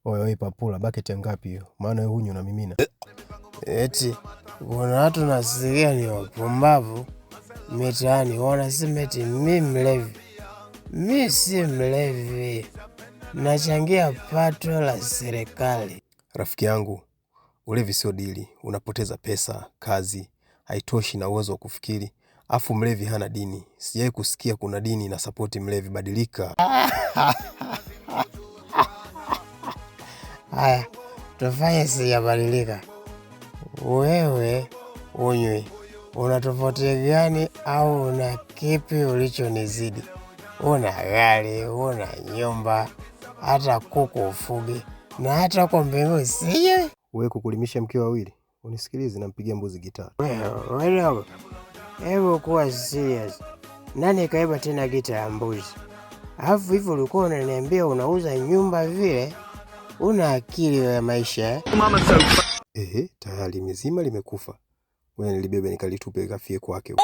Oye Papula, bucket ngapi hiyo? Maana wewe hunywa na mimina. Eti kuna watu nasikia ni wapumbavu mitaani wanasema eti mimi mlevi. Mimi si mlevi. Nachangia pato la serikali. Rafiki yangu, ulevi sio dili. Unapoteza pesa, kazi, haitoshi na uwezo wa kufikiri. Afu mlevi hana dini. Sijai kusikia kuna dini na support mlevi, badilika. Haya, tufanye sijabadilika. Wewe unywe. Una tofauti gani au una kipi ulichonizidi? Una gari, una nyumba, hata kuku ufuge, na hata kwa mbingu siye. Wewe kukulimisha mke wawili? Unisikilize, nampigia mbuzi gitaa. Wewe, hebu kuwa serious. Nani kaiba tena gitaa ya mbuzi? Alafu hivyo ulikuwa unaniambia unauza nyumba vile? Una akili ya maisha Tayari mzima limekufa. Wewe nilibebe nikalitupe kafie kwake.